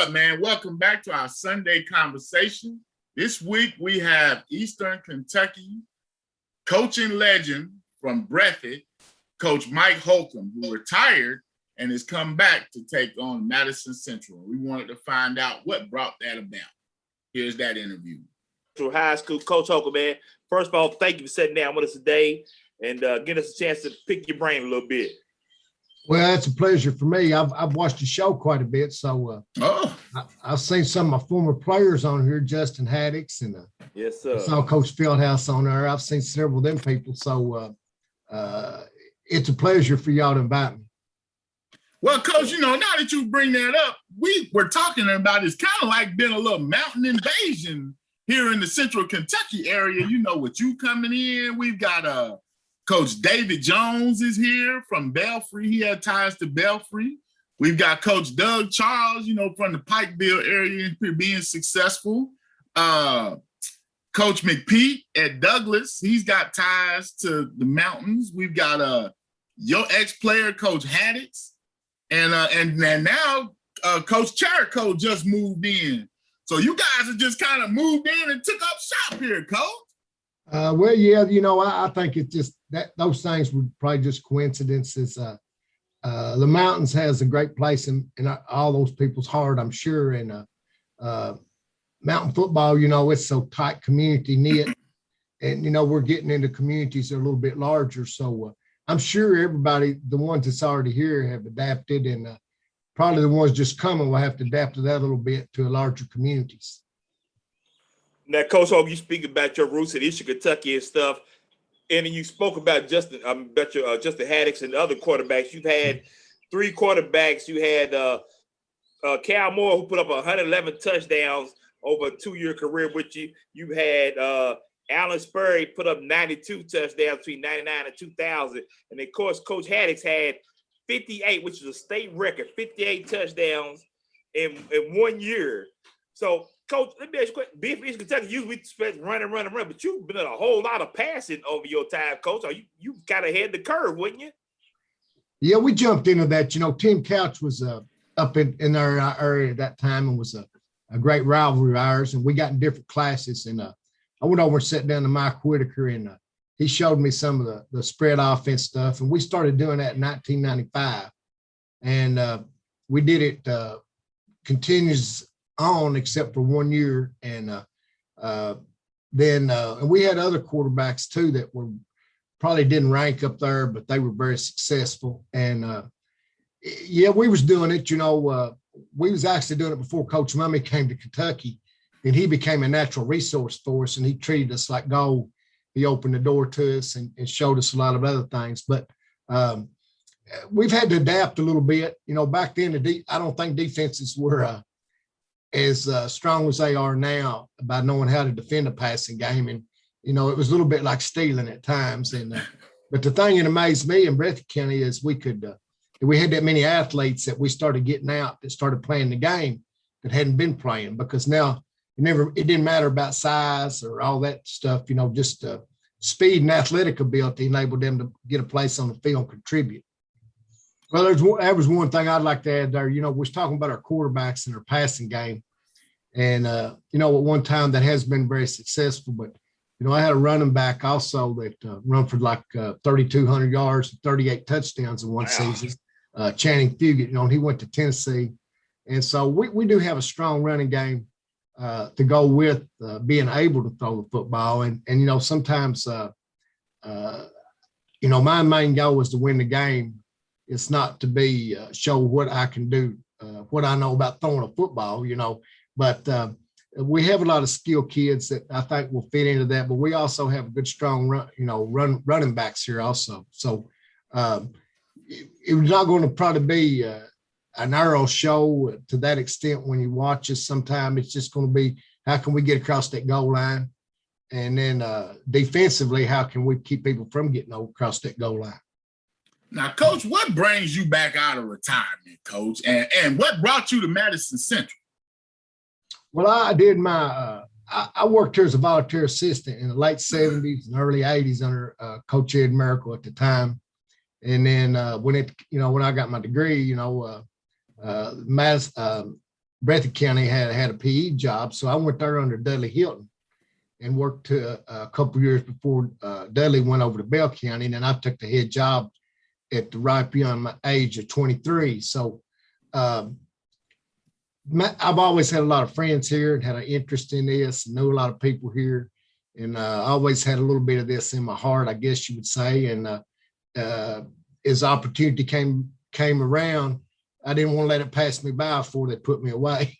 up, man? Welcome back to our Sunday conversation. This week we have Eastern Kentucky coaching legend from Breathitt, Coach Mike Holcomb, who retired and has come back to take on Madison Central. We wanted to find out what brought that about. Here's that interview. High school, Coach Holcomb, man. First of all, thank you for sitting down with us today and getting us a chance to pick your brain a little bit. Well, it's a pleasure for me. I've watched the show quite a bit, so I've seen some of my former players on here, Justin Haddix, and yes, sir. I saw Coach Fieldhouse on there. I've seen several of them people, so it's a pleasure for y'all to invite me. Well, Coach, now that you bring that up, we were talking about it's kind of like been a little mountain invasion here in the Central Kentucky area. With you coming in, we've got Coach David Jones is here from Belfry. He had ties to Belfry. We've got Coach Doug Charles, from the Pikeville area, being successful. Coach McPeak at Douglas, he's got ties to the mountains. We've got your ex-player, Coach Haddix, and now Coach Cherico just moved in. So you guys have just kind of moved in and took up shop here, Coach. Well, yeah, I think it's just that those things were probably just coincidences. The mountains has a great place in all those people's heart, I'm sure. And mountain football, it's so tight, community knit, and we're getting into communities that are a little bit larger. So I'm sure everybody, the ones that's already here, have adapted, and probably the ones just coming will have to adapt to that a little bit to larger communities. Now, Coach Holcomb, you speak about your roots in Eastern Kentucky and stuff, and you spoke about Justin Haddix and the other quarterbacks. You've had three quarterbacks. You had Cal Moore, who put up 111 touchdowns over a 2-year career with you. You had Alan Spurry put up 92 touchdowns between 99 and 2000. And, of course, Coach Haddix had 58, which is a state record, 58 touchdowns in 1 year. So, Coach, let me ask you a question. Being from East Kentucky, we expect run, but you've been in a whole lot of passing over your time, Coach. So you kind of had the curve, wouldn't you? Yeah, we jumped into that. Tim Couch was up in our area at that time and was a great rivalry of ours, and we got in different classes. And I went over and sat down to Mike Whitaker, and he showed me some of the spread offense stuff, and we started doing that in 1995. And we did it continuous on except for 1 year, and then we had other quarterbacks too that were probably didn't rank up there, but they were very successful. And we was doing it. We was actually doing it before Coach Mummy came to Kentucky, and he became a natural resource for us, and he treated us like gold. He opened the door to us and showed us a lot of other things, but we've had to adapt a little bit. Back then I don't think defenses were as strong as they are now by knowing how to defend a passing game. And, it was a little bit like stealing at times. And but the thing that amazed me in Breathitt County is we had that many athletes that we started getting out that started playing the game that hadn't been playing, because now it didn't matter about size or all that stuff, just speed and athletic ability enabled them to get a place on the field and contribute. Well, that was one thing I'd like to add there. We was talking about our quarterbacks and our passing game. And, at one time that has been very successful, but, I had a running back also that run for like 3,200 yards, and 38 touchdowns in one season, Channing Fugit, and he went to Tennessee. And so we do have a strong running game to go with being able to throw the football. And sometimes, my main goal is to win the game. It's not to be show what I can do, what I know about throwing a football, but we have a lot of skilled kids that I think will fit into that. But we also have a good, strong running backs here also. So it was not going to probably be a narrow show to that extent when you watch us. Sometime it's just going to be, how can we get across that goal line? And then defensively, how can we keep people from getting across that goal line? Now, Coach, what brings you back out of retirement, Coach? And what brought you to Madison Central? Well, I did I worked here as a volunteer assistant in the late 70s and early 80s under Coach Ed Miracle at the time. And then when I got my degree, Breathitt County had a PE job. So I went there under Dudley Hilton and worked a couple of years before Dudley went over to Bell County. And then I took the head job at right beyond my age of 23. So I've always had a lot of friends here and had an interest in this, and knew a lot of people here. And I always had a little bit of this in my heart, I guess you would say. And as opportunity came around, I didn't want to let it pass me by before they put me away.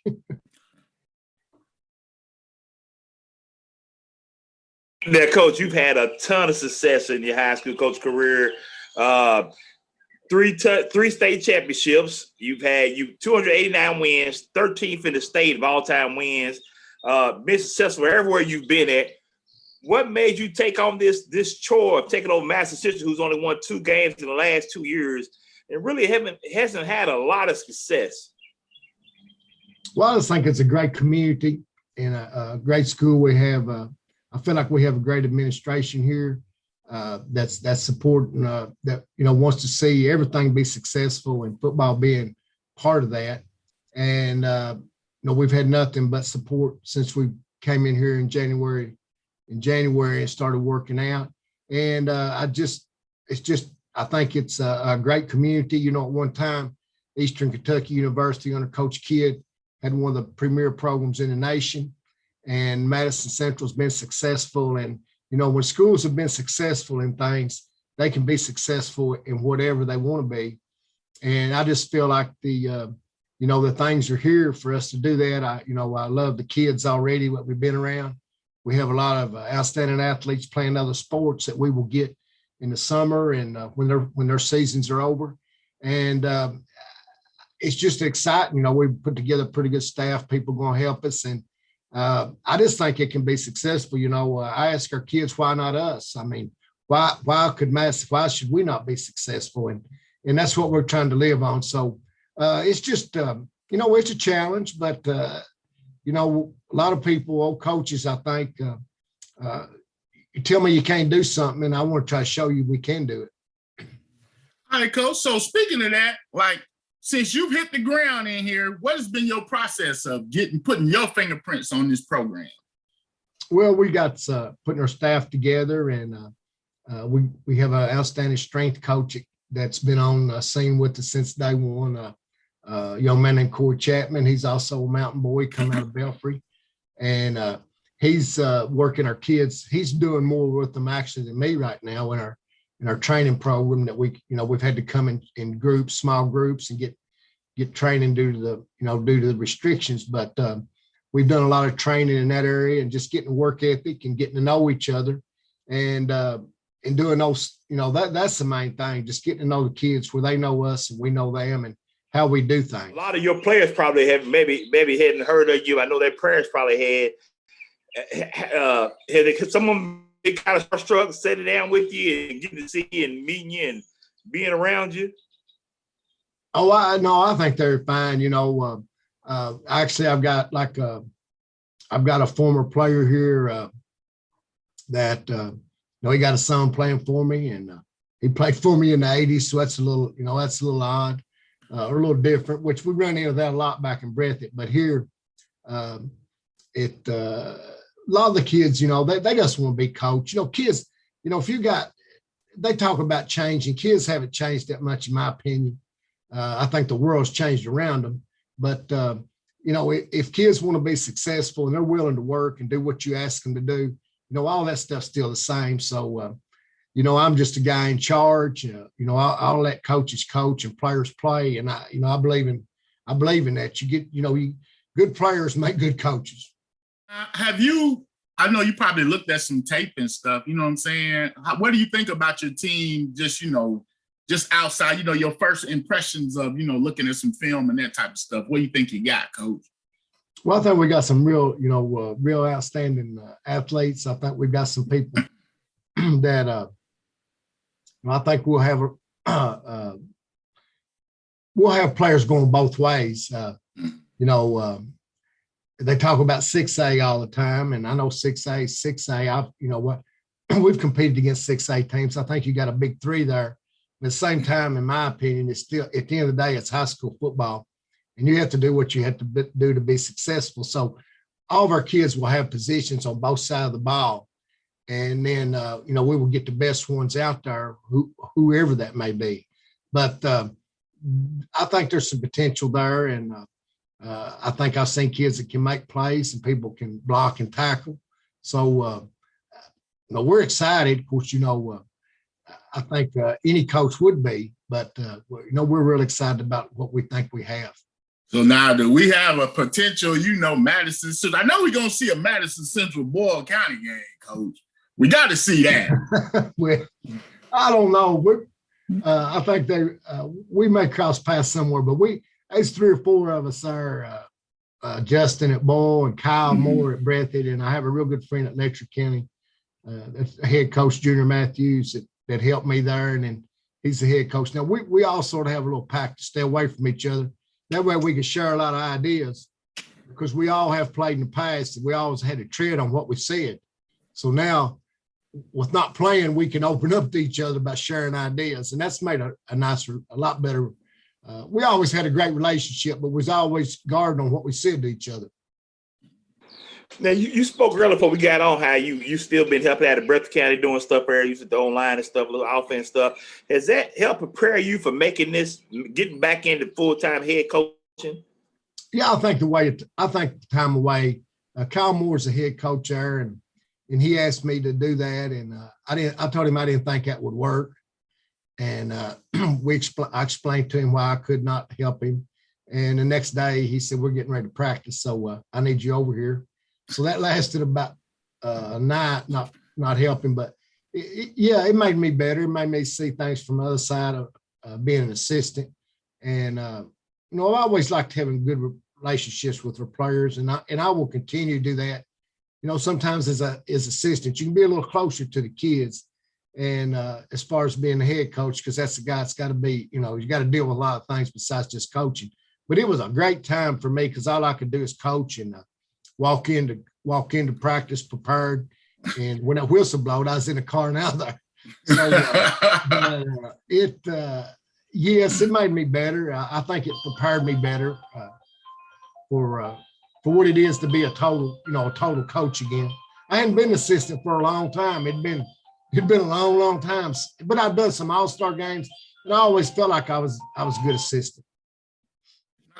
Now, Coach, you've had a ton of success in your high school coach career. Three state championships. You've had 289 wins, 13th in the state of all-time wins. Been successful everywhere you've been at. What made you take on this chore of taking over Madison Central, who's only won 2 games in the last 2 years, and really hasn't had a lot of success? Well, I just think it's a great community and a great school. We have, I feel like we have a great administration here that's supporting, that, wants to see everything be successful and football being part of that. And, we've had nothing but support since we came in here in January and started working out. And I think it's a great community. At one time, Eastern Kentucky University under Coach Kidd had one of the premier programs in the nation, and Madison Central has been successful. And, when schools have been successful in things, they can be successful in whatever they want to be. And I just feel like the things are here for us to do that. I love the kids already, what we've been around. We have a lot of outstanding athletes playing other sports that we will get in the summer and when their seasons are over. And it's just exciting. We've put together a pretty good staff, people going to help us. And I just think it can be successful. I ask our kids, why not us? I mean, why should we not be successful? And that's what we're trying to live on. So it's just, it's a challenge, but a lot of people, old coaches, I think, you tell me you can't do something, and I want to try to show you we can do it. All right, Coach. So speaking of that, since you've hit the ground in here, what has been your process of putting your fingerprints on this program? Well, we got putting our staff together, and we have an outstanding strength coach that's been on scene with us since day one. A young man named Corey Chapman. He's also a mountain boy coming out of Belfry, and he's working our kids. He's doing more with them actually than me right now in our training program that we've had to come in groups, small groups, and get training due to the restrictions. But we've done a lot of training in that area and just getting work ethic and getting to know each other, and doing those. That's the main thing. Just getting to know the kids where they know us and we know them, and how we do things. A lot of your players probably have maybe hadn't heard of you. I know their parents probably had someone kind of starstruck, sitting down with you and getting to see you and meeting you and being around you. Oh, I think they're fine. Actually, I've got a former player here that he got a son playing for me, and he played for me in the '80s, so that's a little odd. Or a little different, which we run into that a lot back in Breathitt. But here, a lot of the kids, they just want to be coached. Kids, they talk about changing. Kids haven't changed that much, in my opinion. I think the world's changed around them. But, if kids want to be successful and they're willing to work and do what you ask them to do, all that stuff's still the same. So, I'm just a guy in charge. I'll let coaches coach and players play, and I believe in that. You get, good players make good coaches. I know you probably looked at some tape and stuff. You know what I'm saying? What do you think about your team? Just outside, your first impressions of looking at some film and that type of stuff. What do you think you got, Coach? Well, I think we got some real outstanding athletes. I think we've got some people that. I think we'll have players going both ways. They talk about 6A all the time, and I know 6A. We've competed against 6A teams. I think you got a big 3 there. At the same time, in my opinion, it's still, at the end of the day, it's high school football, and you have to do what you have to do to be successful. So all of our kids will have positions on both sides of the ball. And then, we will get the best ones out there, whoever that may be. But I think there's some potential there. And I think I've seen kids that can make plays and people can block and tackle. So, we're excited. Of course, I think any coach would be, but, we're really excited about what we think we have. So now do we have a potential, Madison Central? I know we're going to see a Madison Central Boyle County game, Coach. We got to see that. Well, I don't know. I think we may cross paths somewhere, but there's 3 or 4 of us there, Justin at Boyle and Kyle Moore at Breathitt, and I have a real good friend at Letcher County. That's head coach Junior Matthews that helped me there, and then he's the head coach. Now, we all sort of have a little pact to stay away from each other. That way we can share a lot of ideas because we all have played in the past and we always had to tread on what we said. So now with not playing, we can open up to each other by sharing ideas. And that's made a lot better. We always had a great relationship, but was always guarding on what we said to each other. Now, you spoke earlier before we got on how you still been helping out at Breathitt County doing stuff there, using the online and stuff, a little offense stuff. Has that helped prepare you for getting back into full-time head coaching? Yeah, I think the time away, Kyle Moore's the head coach there, and he asked me to do that, and I told him I didn't think that would work, and I explained to him why I could not help him, and the next day he said, "We're getting ready to practice, so I need you over here." So that lasted about a night, not helping, but it made me better. It made me see things from the other side of being an assistant. And, I always liked having good relationships with our players, and I will continue to do that. Sometimes as assistant, you can be a little closer to the kids. And as far as being the head coach, because that's the guy that's got to be, you got to deal with a lot of things besides just coaching. But it was a great time for me because all I could do is coach and walk into practice prepared, and when that whistle blowed, I was in the car now there. So yes, it made me better. I think it prepared me better for what it is to be a total coach again. I hadn't been an assistant for a long time. It'd been a long time, but I've done some all-star games, and I always felt like I was a good assistant.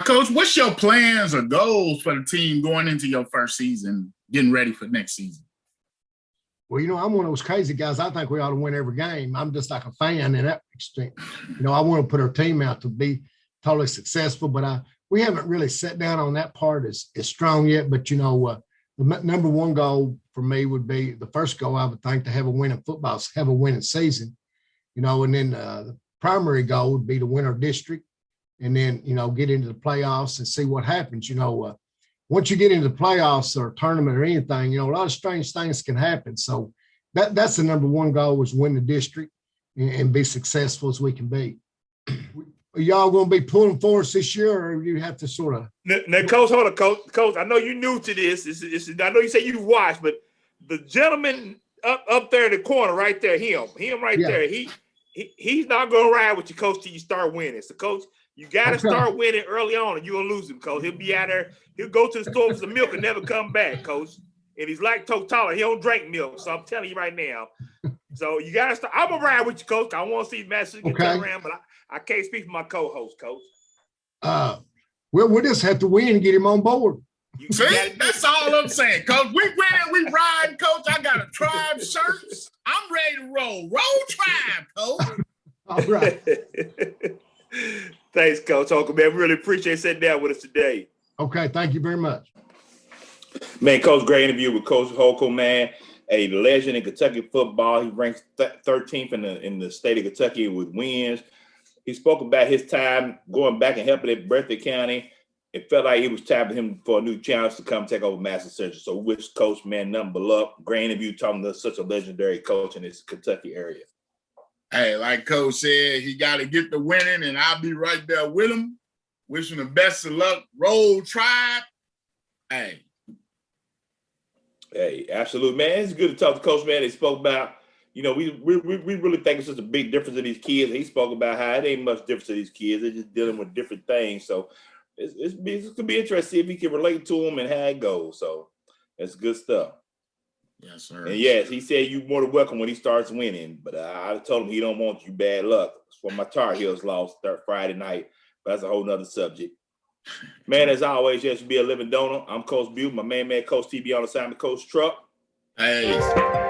Coach, what's your plans or goals for the team going into your first season, getting ready for next season? Well, I'm one of those crazy guys. I think we ought to win every game. I'm just like a fan in that extent. I want to put our team out to be totally successful, but we haven't really sat down on that part as strong yet. But, the number one goal for me would be the first goal, I would think, to have a winning football, have a winning season, and then the primary goal would be to win our district. And then, get into the playoffs and see what happens. Once you get into the playoffs or tournament or anything, a lot of strange things can happen. So that's the number one goal, is win the district and be successful as we can be. Are y'all going to be pulling for us this year, or you have to sort of? Now, Coach, hold on, Coach. I know you're new to this. I know you say you watched, but the gentleman up there in the corner right there, him right there, he's not going to ride with you, Coach, till you start winning. So, Coach, you got to start winning early on, and you'll lose him, Coach. He'll be out there. He'll go to the store for some milk and never come back, Coach. And he's lactose tolerant. He don't drink milk. So I'm telling you right now. So you got to start. I'm going to ride with you, Coach. I want to see Madison get turn around, but I can't speak for my co-host, Coach. Well, we'll just have to win and get him on board. See, that's all I'm saying, Coach. We winning, we riding, Coach. I got a Tribe shirt. I'm ready to roll. Roll Tribe, Coach. All right. Thanks, Coach Holcomb, man. We really appreciate sitting down with us today. Okay, thank you very much. Man, Coach, great interview with Coach Holcomb, man. A legend in Kentucky football. He ranks 13th in the state of Kentucky with wins. He spoke about his time going back and helping at Breathitt County. It felt like it was time for him for a new challenge to come take over Madison Central. So wish Coach, man, nothing but luck. Great interview talking to such a legendary coach in this Kentucky area. Hey, like Coach said, he got to get the winning, and I'll be right there with him. Wishing the best of luck. Roll Tribe. Hey, absolutely, man. It's good to talk to Coach, man. They spoke about, we really think it's just a big difference in these kids. He spoke about how it ain't much difference in these kids. They're just dealing with different things. So it's gonna be interesting to see if he can relate to him and how it goes. So that's good stuff. Yes, sir. And yes, he said you more than welcome when he starts winning, but I told him he don't want you bad luck. That's why my Tar Heels lost Friday night, but that's a whole nother subject. Man, as always, just be a living donor. I'm Coach Butte, my man, Coach TB on assignment, Coach Truck. Hey.